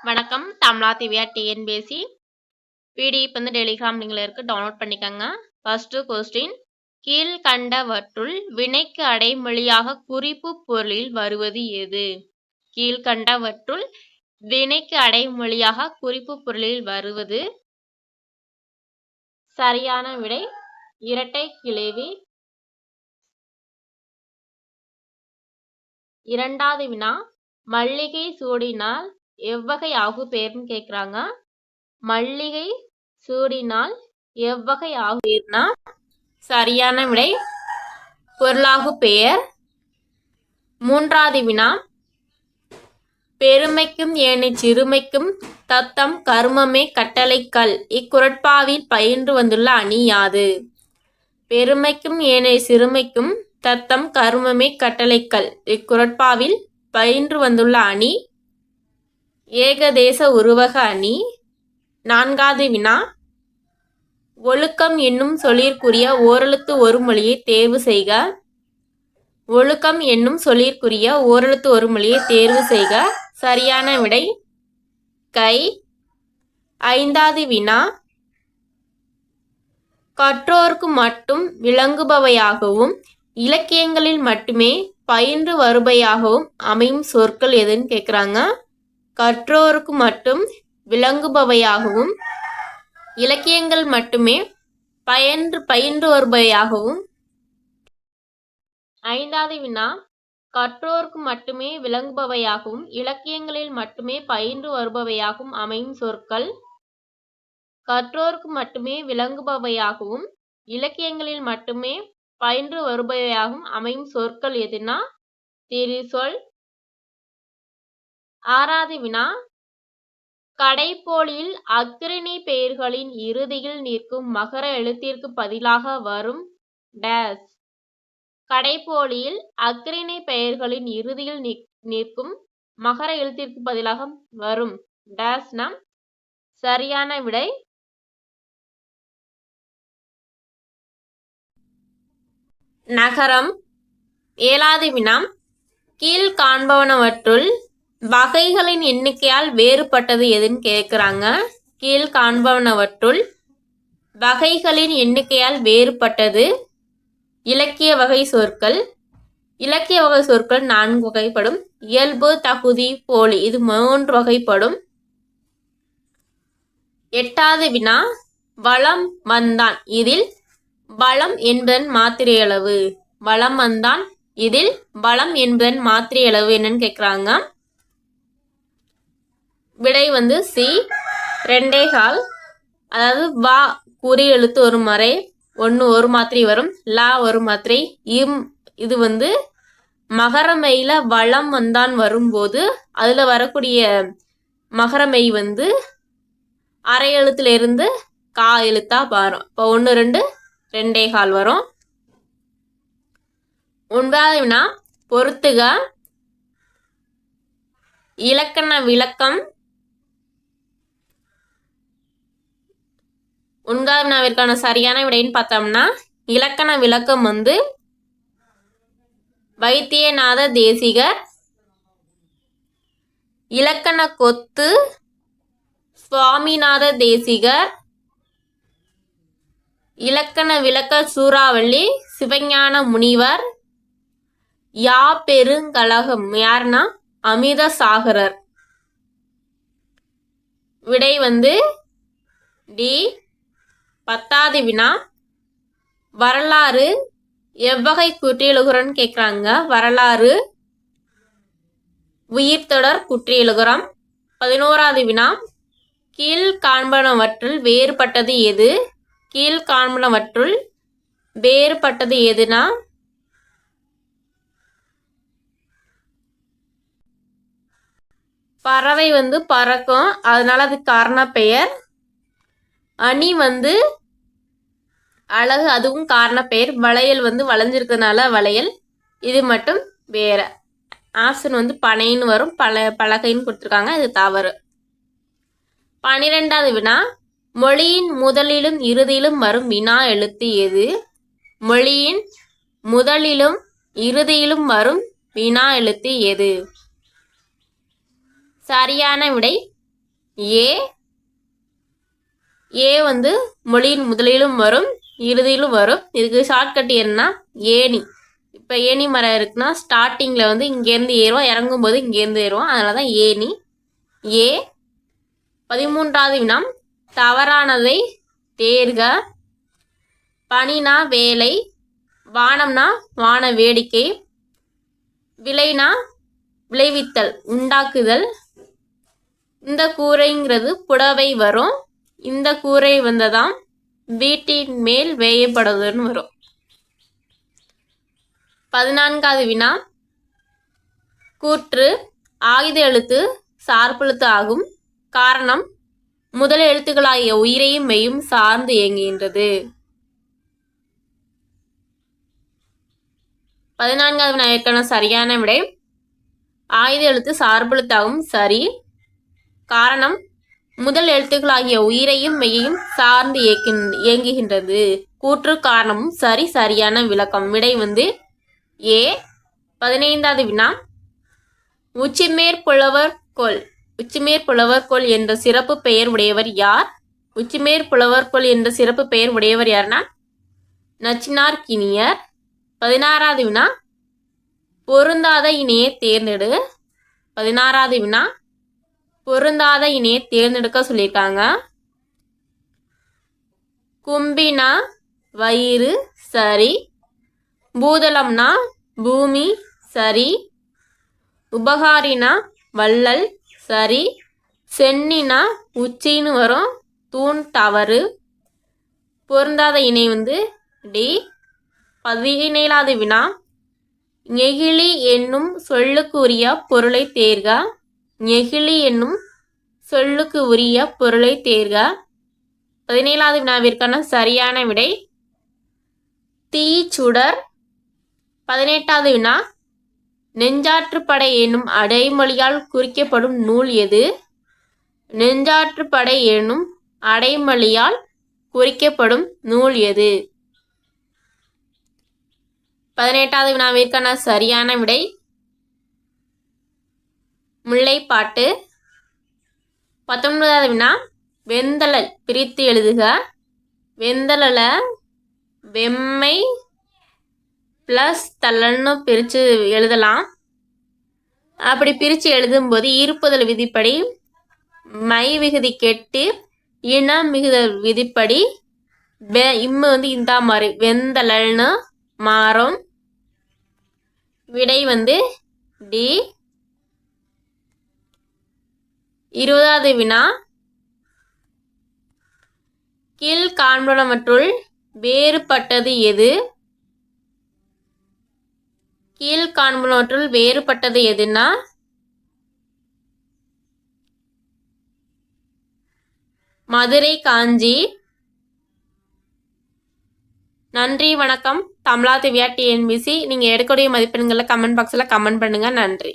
வணக்கம். தமிழா Divya TNPSC PDF Telegram லிங்க்ல இருக்கு, டவுன்லோட் பண்ணிக்கோங்க. ஃபர்ஸ்ட் கொஸ்டின், கீழ்கண்டவற்றுள் வினைக்கு அடைமொழியாக குறிப்பு பொருளில் வருவது எது? கீழ்கண்டவற்றுள் வினைக்கு அடைமொழியாக குறிப்பு பொருளில் வருவது சரியான விடை இரட்டை கிளவி. இரண்டாவது வினா, மல்லிகை சூடினால் எவ்வகை ஆகு பெயர்னு கேக்குறாங்க. மல்லிகை சூடினால் எவ்வகை ஆகு பெயர்னா சரியான விடை பொருளாகு பெயர். மூன்றாவது வினா, பெருமைக்கும் ஏனை சிறுமைக்கும் தத்தம் கருமமே கட்டளைக்கல் இக்குறட்பாவில் பயின்று வந்துள்ள அணி யாது? பெருமைக்கும் ஏனை சிறுமைக்கும் தத்தம் கருமமே கட்டளைக்கல் இக்குறட்பாவில் பயின்று வந்துள்ள அணி ஏகதேச உருவக அணி. நான்காவது வினா, ஒழுக்கம் என்னும் சொல்லிற்குரிய ஓரெழுத்து ஒரு மொழியை தேர்வு செய்க. ஒழுக்கம் என்னும் சொல்லிற்குரிய ஓரெழுத்து ஒரு மொழியை தேர்வு செய்க. சரியான விடை கை. ஐந்தாவது வினா, கற்றோர்க்கு மட்டும் விளங்குபவையாகவும் இலக்கியங்களில் மட்டுமே பயின்று வருபவையாகவும் அமையும் சொற்கள் எதுன்னு கேட்குறாங்க. கற்றோருக்கு மட்டும் விளங்குபவையாகவும் இலக்கியங்கள் மட்டுமே பயின்று வருபவையாகவும். ஐந்தாவது வினா, கற்றோருக்கு மட்டுமே விளங்குபவையாகவும் இலக்கியங்களில் மட்டுமே பயின்று வருபவையாகவும் அமையும் சொற்கள். கற்றோருக்கு மட்டுமே விளங்குபவையாகவும் இலக்கியங்களில் மட்டுமே பயின்று வருபவையாகவும் அமையும் சொற்கள் எதுனா திரிசொல். ஆறாவது வினா, கடைப்போலியில் அக்கிரணி பெயர்களின் இறுதியில் நிற்கும் மகர எழுத்திற்கு பதிலாக வரும் டேஸ். கடைப்போலியில் அக்கிரணி பெயர்களின் இறுதியில் நிற்கும் மகர எழுத்திற்கு பதிலாக வரும் டேஸ்னா சரியான விடை நகரம். ஏழாவது வினா, கீழ் காண்பவனவற்றுள் வகைகளின் எண்ணிக்கையால் வேறுபட்டது எதுன்னு கேட்குறாங்க. கீழ் காண்பவனவற்றுள் வகைகளின் எண்ணிக்கையால் வேறுபட்டது இலக்கிய வகை சொற்கள். இலக்கிய வகை சொற்கள் 4 வகைப்படும். இயல்பு, தகுதி, போலி இது 3 வகைப்படும். எட்டாவது வினா, வளம் வந்தான் இதில் வளம் என்பதன் மாத்திரை அளவு. வளம் வந்தான் இதில் வளம் என்பதன் மாத்திரை அளவு என்னன்னு கேட்குறாங்க. விடை சி 2.25. அதாவது வா குறி எழுத்து ஒரு முறை 1 ஒரு மாத்திரை வரும், லா ஒரு மாத்திரை. இது மகரமெய்ல வளம் வந்தான் வரும்போது அதுல வரக்கூடிய மகரமெய் அரை எழுத்துல இருந்து கா எழுத்தா வரும். இப்போ 1 2 2.25 வரும். 9வது வினா, பொறுத்துக. இலக்கண விளக்கம். 9வது வினாவிற்கான சரியான விடைன்னு பார்த்தோம்னா இலக்கண விளக்கம் வைத்தியநாத தேசிகர். இலக்கண கொத்து சுவாமிநாத தேசிகர். இலக்கண விளக்க சூறாவளி சிவஞான முனிவர். யா பெருங்கழகம் யாருன்னா அமிர்த சாகரர். விடை டி. 10வது வினா, வரலாறு எவ்வகை குற்றியலுகரம்னு கேட்குறாங்க. வரலாறு உயிர்த்தொடர் குற்றியலுகரம். 11வது வினா, கீழ் காண்பனவற்றுள் வேறுபட்டது எது? கீழ் காண்பனவற்றுள் வேறுபட்டது எதுனா பறவை பறக்கும், அதனால அது காரண பெயர். அணி அழகு, அதுவும் காரண பெயர். வளையல் வளைஞ்சிருக்கிறதுனால வளையல். இது மட்டும் வேற. ஆப்ஷன் பனைன்னு வரும், பலகைன்னு கொடுத்துருக்காங்க, இது தவறு. 12வது வினா, மொழியின் முதலிலும் இறுதியிலும் வரும் வினா எழுத்து எது? மொழியின் முதலிலும் இறுதியிலும் வரும் வினா எழுத்து எது? சரியான விடை ஏ. ஏ வந்து மொழியின் முதலிலும் வரும் இறுதியிலும் வரும். இதுக்கு ஷார்ட்கட் என்ன? ஏணி. இப்போ ஏணி மரம் இருக்குன்னா ஸ்டார்டிங்கில் வந்து இங்கேருந்து ஏறுவோம், இறங்கும்போது இங்கேருந்து ஏறுவோம், அதனால தான் ஏணி. ஏ. 13வது வினா, தவறானதை தேர்க. பணினா வேலை, வானம்னா வான வேடிக்கை, விளைனா விளைவித்தல் உண்டாக்குதல். இந்த கூரைங்கிறது புடவை வரும். இந்த கூரை வந்ததாம் வீட்டின் மேல் வேயப்படுவதுன்னு வரும். 14வது வினா, கூற்று ஆயுத எழுத்து சார்பெழுத்து ஆகும். காரணம் முதல் எழுத்துக்களாகிய உயிரையும் மெய்யும் சார்ந்து இயங்குகின்றது. 14வது வினாவிற்கான சரியான விடை ஆயுத எழுத்து சார்பெழுத்தாகும். சரி. காரணம் முதல் எழுத்துக்களாகிய உயிரையும் மெய்யையும் சார்ந்து இயங்குகின்றது. கூற்று காரணமும் சரி. சரியான விளக்கம். விடை வந்து ஏ. 15வது வினா, உச்சிமேற்புலவர் கொல். உச்சிமேற்புலவர் கொல் என்ற சிறப்பு பெயர் உடையவர் யார்? உச்சிமேற்புலவர் கொல் என்ற சிறப்பு பெயர் உடையவர் யார்னா நச்சினார்க்கினியர். 16வது வினா, பொருந்தாத இணையை தேர்ந்தெடு. 16வது வினா, பொருந்தாத இணையை தேர்ந்தெடுக்க சொல்லியிருக்காங்க. கும்பினா வயிறு சரி. பூதளம்னா பூமி சரி. உபகாரினா வள்ளல் சரி. சென்னினா உச்சின்னு வரும், தூண் தவறு. பொருந்தாத இணை வந்து டி. 17வது வினா, நெகிழி என்னும் சொல்லுக்கு உரிய பொருளை தேர்க. நெகிழி என்னும் சொல்லுக்கு உரிய பொருளை தேர்க. 17வது வினாவிற்கான சரியான விடை தீச்சுடர். 18வது வினா, நெஞ்சாற்றுப்படை என்னும் அடைமொழியால் குறிக்கப்படும் நூல் எது? நெஞ்சாற்றுப்படை என்னும் அடைமொழியால் குறிக்கப்படும் நூல் எது? 18வது வினாவிற்கான சரியான விடை முல்லைப்பாட்டு. 19வது வினா, வெந்தழல் பிரித்து எழுதுக. வெந்தழல வெம்மை ப்ளஸ் தழல்னு பிரித்து எழுதலாம். அப்படி பிரித்து எழுதும்போது இருப்புதல் விதிப்படி மை விகுதி கெட்டு இன மிகுத விதிப்படி இம்மு வந்து இந்த மாதிரி வெந்தழல்னு மாறும். விடை வந்து டி. 20வது வினா, கீழ் காண்பனவற்றுள் வேறுபட்டது எது? கீழ் காண்பனவற்றுள் வேறுபட்டது எதுன்னா மதுரை காஞ்சி. நன்றி வணக்கம். தமிழா திவ்யா டிஎன்பிசி. நீங்கள் எடுக்கக்கூடிய மதிப்பெண்களை கமெண்ட் பாக்ஸில் கமெண்ட் பண்ணுங்கள். நன்றி.